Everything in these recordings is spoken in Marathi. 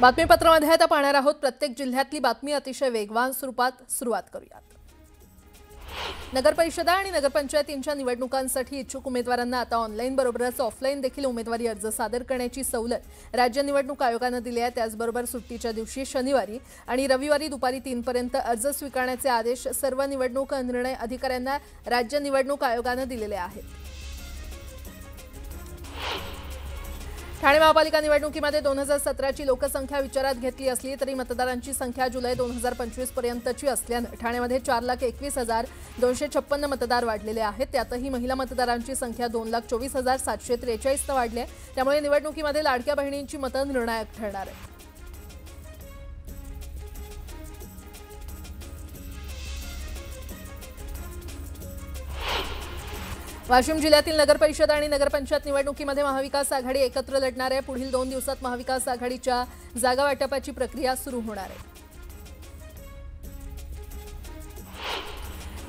बातमीपत्रामध्ये आता पाहणार आहोत प्रत्येक जिल्ह्यातली बातमी अतिशय वेगवान स्वरूपात सुरुवात करूयात। नगरपरिषदा आणि नगरपंचायतींच्या निवडणुकांसाठी इच्छुक उमेदवारांना आता ऑनलाईन बरोबरच ऑफलाईन देखील उमेदवारी अर्ज सादर करण्याची सवलत राज्य निवडणूक आयोगाने दिली आहे। त्याचबरोबर सुट्टीच्या दिवशी शनिवारी आणि रविवारी दुपारी 3 पर्यंत अर्ज स्वीकारण्याचे आदेश सर्व निवडणूक निर्णय अधिकाऱ्यांना राज्य निवडणूक आयोगाने दिलेले आहेत। ठाणे महापालिका निवडणुकीमध्ये 2017ची लोकसंख्या विचारात घेतली असली तरी मतदारांची संख्या जुलै 2025 पर्यंतची असल्याने ठाण्यामध्ये 4,21,256 मतदार वाढलेले आहेत। त्यातही महिला मतदारांची संख्या 2,24,743 वाढली आहे। त्यामुळे निवडणुकीमध्ये लाडक्या बहिणींची मतं निर्णायक ठरणार आहे। वाशिम जिल्ह्यातील नगरपरिषद आणि नगरपंचायत निवडणुकीमध्ये महाविकास आघाडी एकत्र लढणार आहे। पुढील 2 दिवसात महाविकास आघाडीच्या जागा वाटपाची प्रक्रिया सुरू होणार आहे।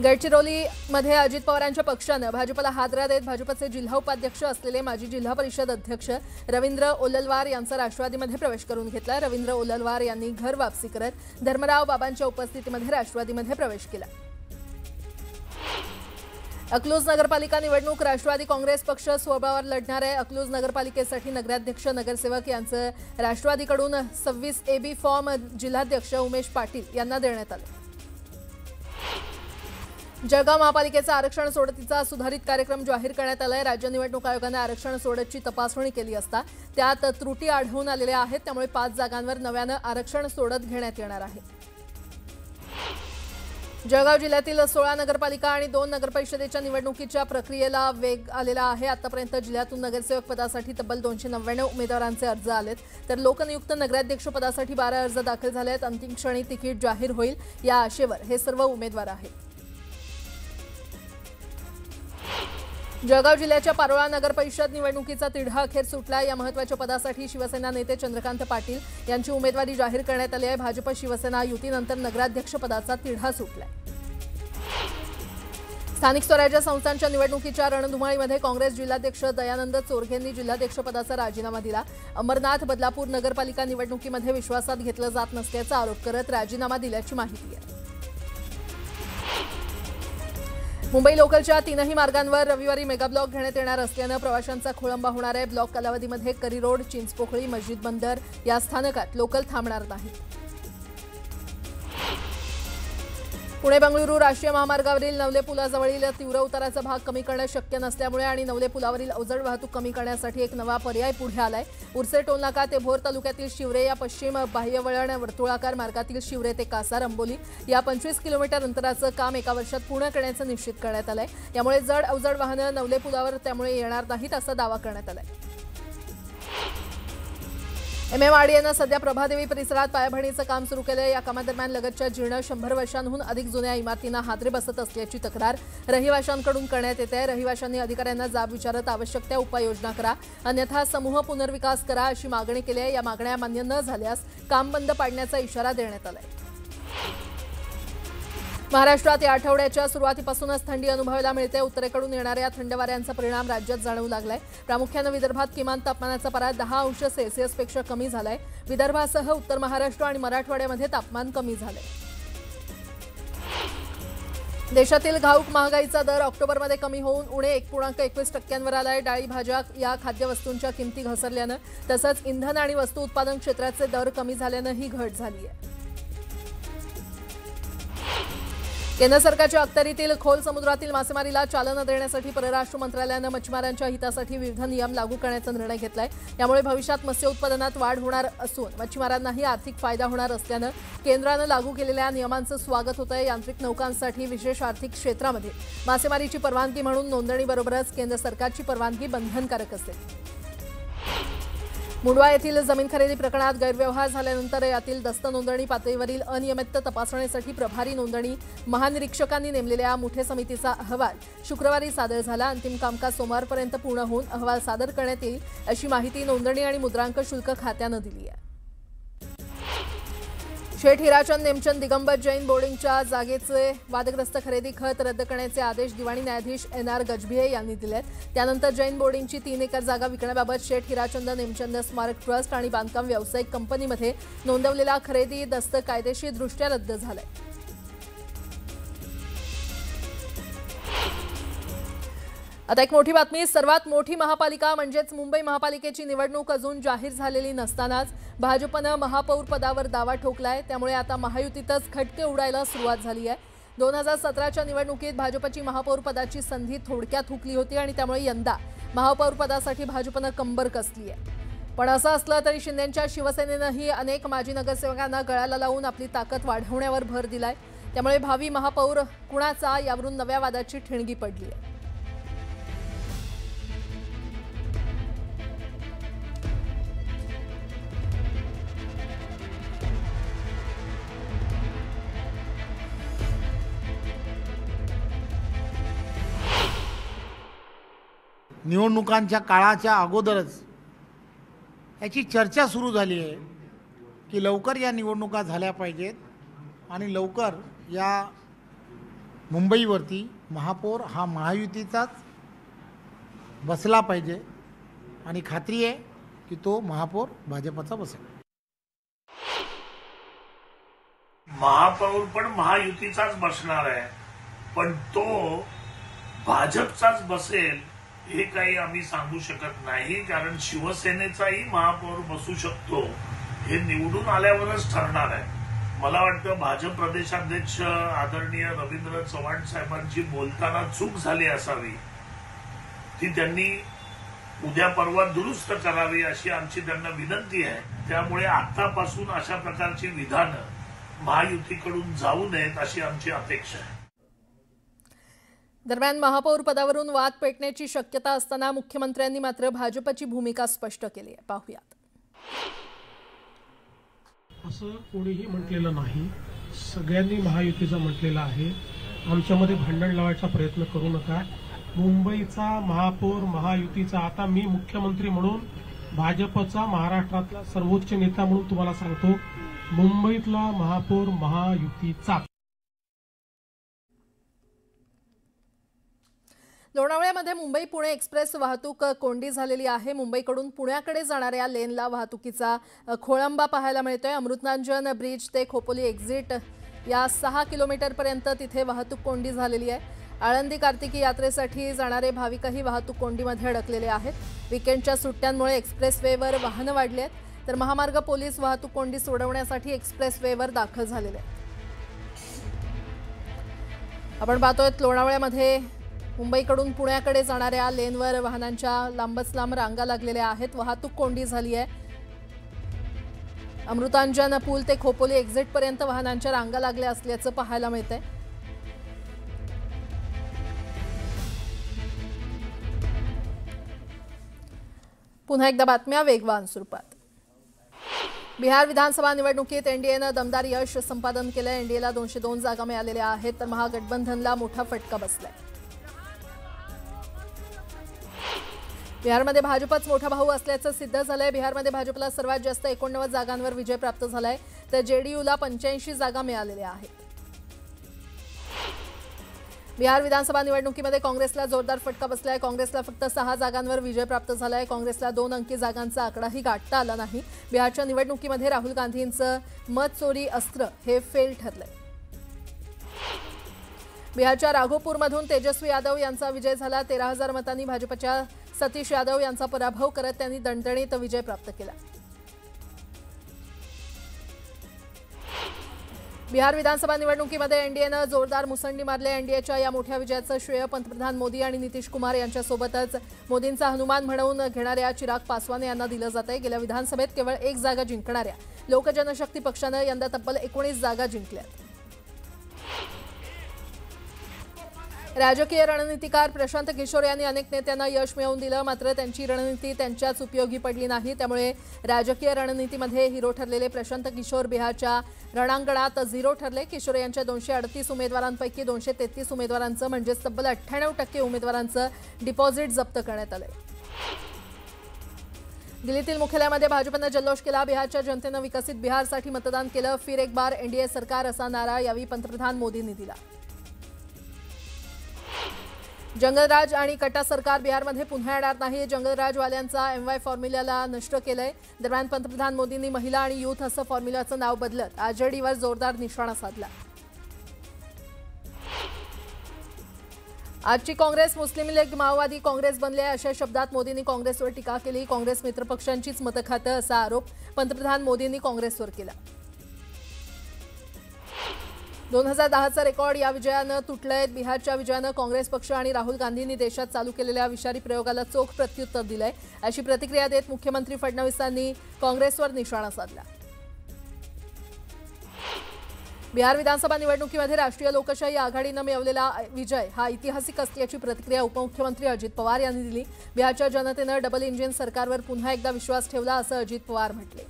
गडचिरोलीमध्ये अजित पवारांच्या पक्षाने भाजपला हादरा देत भाजपचे जिल्हा उपाध्यक्ष असलेले माजी जिल्हा परिषद अध्यक्ष रवींद्र ओललवार यांचा राष्ट्रवादीमध्ये प्रवेश करून घेतला। रवींद्र ओललवार यांनी घर वापसी करत धर्मराव बाबांच्या उपस्थितीमध्ये राष्ट्रवादीमध्ये प्रवेश केला। अकलूज नगरपालिका निवडणूक राष्ट्रवादी काँग्रेस पक्ष स्वबळावर लढणार आहे। अकलूज नगरपालिकेसाठी नगराध्यक्ष नगरसेवक यांचं राष्ट्रवादीकडून 26 AB फॉर्म जिल्हाध्यक्ष उमेश पाटील यांना देण्यात आले। जळगाव महापालिकेचा आरक्षण सोडतीचा सुधारित कार्यक्रम जाहीर करण्यात आलाय। राज्य निवडणूक आयोगाने आरक्षण सोडतची तपासणी केली असता त्यात त्रुटी आढळून आलेल्या आहेत। त्यामुळे 5 जागांवर नव्याने आरक्षण सोडत घेण्यात येणार आहे। जळगाव जिल्ह्यातील 16 नगरपालिका आणि 2 नगरपरिषदेच्या निवडणुकीच्या प्रक्रियेला वेग आलेला आहे। आतापर्यंत जिल्ह्यातून नगरसेवक पदासाठी तब्बल 299 उमेदवारांचे अर्ज आलेत, तर लोकनियुक्त नगराध्यक्ष पदासाठी 12 अर्ज दाखल झाले आहेत। अंतिम क्षणी तिकीट जाहीर होईल या आशेवर हे सर्व उमेदवार आहेत। जळगाव जिल्ह्याच्या पारोळा नगरपरिषद निवडणुकीचा तिढा अखेर सुटला। या महत्त्वाच्या पदासाठी शिवसेना नेते चंद्रकांत पाटील यांची उमेदवारी जाहीर करण्यात आली आहे। भाजप शिवसेना युतीनंतर नगराध्यक्ष पदाचा तिढा सुटलाय। स्थानिक स्वराज्य संस्थांच्या निवडणुकीच्या रणधुमाळीमध्ये काँग्रेस जिल्हाध्यक्ष दयानंद चोरघेंनी जिल्हाध्यक्ष पदाचा राजीनामा दिला। अमरनाथ बदलापूर नगरपालिका निवडणुकीमध्ये विश्वासात घेतलं जात नसल्याचा आरोप करत राजीनामा दिल्याची माहिती आहे। मुंबई लोकलच्या 3ही मार्गांवर रविवारी मेगा ब्लॉक घेण्यात येणार असल्याने प्रवाशांचा खोळंबा होणार आहे। ब्लॉक कालावधीमध्ये करी रोड, चिंचपोकळी, मस्जिद बंदर या स्थानकात लोकल थांबणार नाही। पुणे बंगळुरू राष्ट्रीय महामार्गावरील नवले पुलाजवळील तीव्र उताराचा भाग कमी करणे शक्य नसल्यामुळे आणि नवले पुलावरील अवजड वाहतूक कमी करण्यासाठी एक नवा पर्याय पुढे आलाय। उर्से टोलनाका ते भोर तालुक्यातील शिवरे या पश्चिम बाह्यवळण वर्तुळाकार मार्गातील शिवरे ते कासार अंबोली या 25 किलोमीटर अंतराचं काम एका वर्षात पूर्ण करण्याचं निश्चित करण्यात आलंय। यामुळे जड अवजड वाहनं नवले पुलावर त्यामुळे येणार नाहीत असा दावा करण्यात आलाय। MMRDAनं सध्या प्रभादेवी परिसरात पायाभरणीचं काम सुरू केलं। या कामादरम्यान लगतच्या जीर्ण 100 वर्षांहून अधिक जुन्या इमारतींना हादरे बसत असल्याची तक्रार रहिवाशांकडून करण्यात येते। रहिवाशांनी अधिकाऱ्यांना जाब विचारत आवश्यक त्या उपाययोजना करा, अन्यथा समूह पुनर्विकास करा अशी मागणी केली आहे। या मागण्या मान्य न झाल्यास काम बंद पाडण्याचा इशारा देण्यात आलाय। महाराष्ट्रात या आठवड्याच्या सुरुवातीपासूनच थंडी अनुभवायला मिळते। उत्तरेकडून येणाऱ्या थंड वाऱ्यांचा परिणाम राज्यात जाणवू लागलाय। प्रामुख्याने विदर्भात किमान तापमानाचा पारा 10 अंश सेल्सिअसपेक्षा कमी झालाय। विदर्भासह उत्तर महाराष्ट्र आणि मराठवाड्यामध्ये तापमान कमी झालंय। देशातील घाऊक महागाईचा दर ऑक्टोबरमध्ये कमी होऊन उणे 1.21% आलाय। डाळी, भाज्या या खाद्यवस्तूंच्या किमती घसरल्यानं तसंच इंधन आणि वस्तू उत्पादन क्षेत्राचे दर कमी झाल्यानं ही घट झाली आहे। केंद्र सरकारच्या अखत्यारीतील खोल समुद्रातील मासेमारीला चालना देण्यासाठी परराष्ट्र मंत्रालयानं मच्छीमारांच्या हितासाठी विविध नियम लागू करण्याचा निर्णय घेतलाय। यामुळे भविष्यात मत्स्य उत्पादनात वाढ होणार असून मच्छीमारांनाही आर्थिक फायदा होणार असल्यानं केंद्रानं लागू केलेल्या नियमांचं स्वागत होतंय। यांत्रिक नौकांसाठी विशेष आर्थिक क्षेत्रामध्ये मासेमारीची परवानगी म्हणून नोंदणीबरोबरच केंद्र सरकारची परवानगी बंधनकारक असेल। मुंडवा येथील जमीन खरेदी प्रकरणात गैरव्यवहार झाल्यानंतर यातील दस्त नोंदणी पातळीवरील अनियमितता तपासण्यासाठी प्रभारी नोंदणी महानिरीक्षकांनी नेमलेल्या मुठे समितीचा अहवाल शुक्रवारी सादर झाला। अंतिम कामकाज सोमवारपर्यंत पूर्ण होऊन अहवाल सादर करण्यात येईल अशी माहिती नोंदणी आणि मुद्रांक शुल्क खात्यानं दिली आहे। शेठ हिराचंद नेमचंद दिगंबर जैन बोर्डिंगच्या जागेचे वादग्रस्त खरेदी खत रद्द करण्याचे आदेश दिवाणी न्यायाधीश NR गजभिये यांनी दिलेत। त्यानंतर जैन बोर्डिंगची 3 एकर जागा विकण्याबाबत शेठ हिराचंद नेमचंद स्मारक ट्रस्ट आणि बांधकाम व्यावसायिक कंपनीमध्ये नोंदवलेला खरेदी दस्त कायदेशीरदृष्ट्या रद्द झालाय। आता एक मोठी बातमी। सर्वात मोठी महापालिका म्हणजेच मुंबई महापालिकेची निवडणूक अजून जाहीर झालेली नसतानाच भाजपनं महापौर पदावर दावा ठोकलाय। त्यामुळे आता महायुतीतच खटके उडायला सुरुवात झाली आहे। 2017च्या निवडणुकीत भाजपची महापौर पदाची संधी थोडक्यात हुकली होती आणि त्यामुळे यंदा महापौर पदासाठी भाजपनं कंबर कसली आहे। पण असं असलं तरी शिंदेंच्या शिवसेनेनंही अनेक माजी नगरसेवकांना गळाला लावून आपली ताकद वाढवण्यावर भर दिलाय। त्यामुळे भावी महापौर कुणाचा यावरून नव्या वादाची ठिणगी पडली आहे। निवडणुकांच्या काळाच्या अगोदरच याची चर्चा सुरू झाली आहे की लवकर या निवडणुका झाल्या पाहिजेत आणि लवकर या मुंबईवरती महापौर हा महायुतीचाच बसला पाहिजे आणि खात्री आहे की तो महापौर भाजपचा बसेल। महापौर पण महायुतीचाच बसणार आहे, पण तो भाजपचाच बसेल हे काही आम्ही सांगू शकत नाही, कारण शिवसेनेचाही महापौर बसू शकतो हे निवडून आल्यावरच ठरणार आहे। मला वाटतं भाजप प्रदेशाध्यक्ष आदरणीय रवींद्र चव्हाण साहेबांची बोलताना चूक झाली असावी, ती त्यांनी उद्या परवा दुरुस्त करावी अशी आमची त्यांना विनंती आहे। त्यामुळे आतापासून अशा प्रकारची विधानं महायुतीकडून जाऊ नयेत अशी आमची अपेक्षा आहे। दरम्यान महापौर पदावरून वाद पेटण्याची शक्यता असताना मुख्यमंत्र्यांनी मात्र भाजपची भूमिका स्पष्ट केली आहे। पाहूयात। असं कोणीही म्हटलेलं नाही, सगळ्यांनी महायुतीचं म्हटलेलं आहे। आमच्यामध्ये भांडण लावायचा प्रयत्न करू नका। मुंबईचा महापौर महायुतीचा, आता मी मुख्यमंत्री म्हणून भाजपचा महाराष्ट्रातला सर्वोच्च नेता म्हणून तुम्हाला सांगतो, मुंबईतला महापौर महायुतीचा। लोणावळ्यामध्ये मुंबई पुणे एक्सप्रेस वाहतूक कोंडी झालेली आहे। मुंबईकडून पुण्याकडे जाणाऱ्या लेनला वाहतुकीचा खोळंबा पाहायला मिळतोय। अमृतांजन ब्रिज ते खोपोली एक्झिट या 6 किलोमीटरपर्यंत तिथे वाहतूक कोंडी झालेली आहे। आळंदी कार्तिकी यात्रेसाठी जाणारे भाविकही वाहतूक कोंडीमध्ये अडकलेले आहेत। वीकेंडच्या सुट्ट्यांमुळे एक्सप्रेसवेवर वाहनं वाढली आहेत, तर महामार्ग पोलीस वाहतूक कोंडी सोडवण्यासाठी एक्सप्रेसवेवर दाखल झालेले आहेत। आपण पाहतोय लोणावळ्यामध्ये मुंबईकडून पुण्याकडे जाणाऱ्या लेनवर वाहनांच्या लांबच लांब रांगा लागलेल्या आहेत। वाहतूक कोंडी झाली आहे। अमृतांजन पूल ते खोपोली एक्झिट पर्यंत वाहनांच्या रांगा लागल्या असल्याचं पाहायला मिळतंय। पुन्हा एकदा बातम्या वेगवान स्वरूपात। बिहार विधानसभा निवडणुकीत एनडीएनं दमदार यश संपादन केलं। एनडीएला 202 जागा मिळालेल्या आहेत, तर महागठबंधनला मोठा फटका बसलाय। बिहारमध्ये भाजपच मोठा भाऊ असल्याचं सिद्ध झालंय। बिहारमध्ये भाजपला सर्वात जास्त 89 जागांवर विजय प्राप्त झालाय, तर जेडीयूला 85 जागा मिळालेल्या आहेत। बिहार विधानसभा निवडणुकीमध्ये काँग्रेसला जोरदार फटका बसलाय। काँग्रेसला फक्त 6 जागांवर विजय प्राप्त झालाय। काँग्रेसला 2 अंकी जागांचा आकडाही गाठता आला नाही। बिहारच्या निवडणुकीमध्ये राहुल गांधींचं मत चोरी अस्त्र हे फेल ठरलंय। बिहारच्या राघोपूरमधून तेजस्वी यादव यांचा विजय झाला। 13,000 मतांनी भाजपच्या सतीश यादव यांचा पराभव करत त्यांनी दणदणीत विजय प्राप्त केला। बिहार विधानसभा निवडणुकीमध्ये एनडीएनं जोरदार मुसंडी मारली। एनडीएच्या या मोठ्या विजयाचं श्रेय पंतप्रधान मोदी आणि नितीश कुमार यांच्यासोबतच मोदींचा हनुमान म्हणवून घेणाऱ्या चिराग पासवान यांना दिलं जातंय। गेल्या विधानसभेत केवळ 1 जागा जिंकणाऱ्या लोक जनशक्ती पक्षानं यंदा तब्बल 19 जागा जिंकल्यात। राजकीय रणनीतिकार प्रशांत किशोर यांनी अनेक नेत्यांना यश मिळवून दिलं, मात्र त्यांची रणनीती त्यांच्याच उपयोगी पडली नाही। त्यामुळे राजकीय रणनीतीमध्ये हिरो ठरलेले प्रशांत किशोर बिहारच्या रणांगणात झिरो ठरले। किशोर यांच्या 238 उमेदवारांपैकी 233 उमेदवारांचं म्हणजेच तब्बल 98% उमेदवारांचं डिपॉझिट जप्त करण्यात आलंय। दिल्लीतील मुख्यालयामध्ये भाजपनं जल्लोष केला. बिहारच्या जनतेनं विकसित बिहारसाठी मतदान केलं. फिर एक बार एनडीए सरकार असा नारा यावेळी पंतप्रधान मोदींनी दिला. जंगलराज आणि कट्टा सरकार बिहारमध्ये पुन्हा येणार नाही. जंगलराजवाल्यांचा MY फॉर्म्युल्याला नष्ट केलंय. दरम्यान पंतप्रधान मोदींनी महिला आणि यूथ असं फॉर्म्युल्याचं नाव बदलत आरजेडीवर जोरदार निशाणा साधला. आजची काँग्रेस मुस्लिम लीग माओवादी काँग्रेस बनली आहे अशा शब्दात मोदींनी काँग्रेसवर टीका केली. काँग्रेस मित्रपक्षांचीच मतं खातं असा आरोप पंतप्रधान मोदींनी काँग्रेसवर केला. 2010चा रेकॉर्ड या विजयानं तुटलंय. बिहारच्या विजयानं काँग्रेस पक्ष आणि राहुल गांधींनी देशात चालू केलेल्या विषारी प्रयोगाला चोख प्रत्युत्तर दिलंय अशी प्रतिक्रिया देत मुख्यमंत्री फडणवीसांनी काँग्रेसवर निशाणा साधला. बिहार विधानसभा निवडणुकीमध्ये राष्ट्रीय लोकशाही आघाडीनं मिळवलेला विजय हा ऐतिहासिक असल्याची प्रतिक्रिया उपमुख्यमंत्री अजित पवार यांनी दिली. बिहारच्या जनतेनं डबल इंजिन सरकारवर पुन्हा एकदा विश्वास ठेवला असं अजित पवार म्हटले.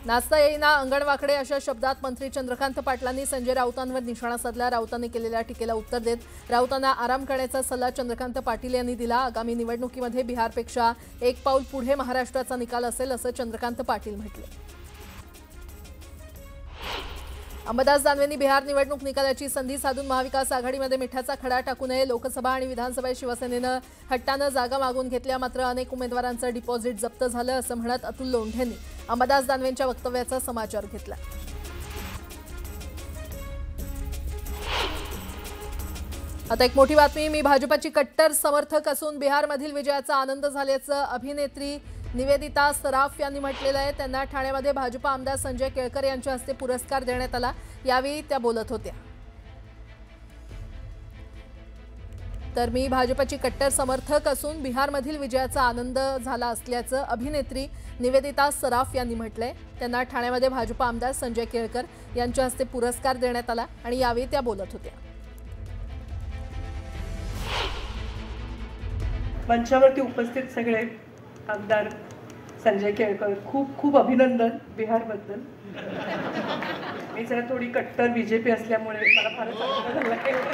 नाचता येईना अंगणवाकडे अशा शब्दात मंत्री चंद्रकांत पाटलांनी संजय राऊतांवर निशाणा साधला. राऊतांनी केलेल्या टीकेला उत्तर देत राऊतांना आराम करण्याचा सल्ला चंद्रकांत पाटील यांनी दिला. आगामी निवडणुकीमध्ये बिहारपेक्षा एक पाऊल पुढे महाराष्ट्राचा निकाल असेल असं चंद्रकांत पाटील म्हटले. अंबादास दानवेंनी बिहार निवडणूक निकालाची संधी साधून महाविकास आघाडीमध्ये मिठाचा खडा टाकू नये. लोकसभा आणि विधानसभेत शिवसेनेनं हट्टानं जागा मागून घेतल्या मात्र अनेक उमेदवारांचं डिपॉझिट जप्त झालं असं म्हणत अतुल लोंढेंनी अंबादास दानवेंच्या वक्तव्याचा समाचार घेतला. आता एक मोठी बातमी. मी भाजपची कट्टर समर्थक असून बिहारमधील विजयाचा आनंद झाल्याचं अभिनेत्री निवेदिता सराफ यांनी म्हटलेलं आहे. त्यांना ठाण्यामध्ये भाजप आमदार संजय केळकर यांच्या हस्ते पुरस्कार देण्यात आला. यावेळी त्या बोलत होत्या. तर मी भाजपची कट्टर समर्थक असून बिहारमधील विजयाचा आनंद झाला असल्याचं अभिनेत्री निवेदिता सराफ यांनी म्हटलंय. त्यांना ठाण्यामध्ये भाजप आमदार संजय केळकर यांच्या हस्ते पुरस्कार देण्यात आला आणि यावेळी त्या बोलत होत्या. मंचावरती उपस्थित सगळे आमदार संजय केळकर खूप खूप अभिनंदन बिहारबद्दल. मी जरा थोडी कट्टर BJP असल्यामुळे मला फारच आनंद झाला.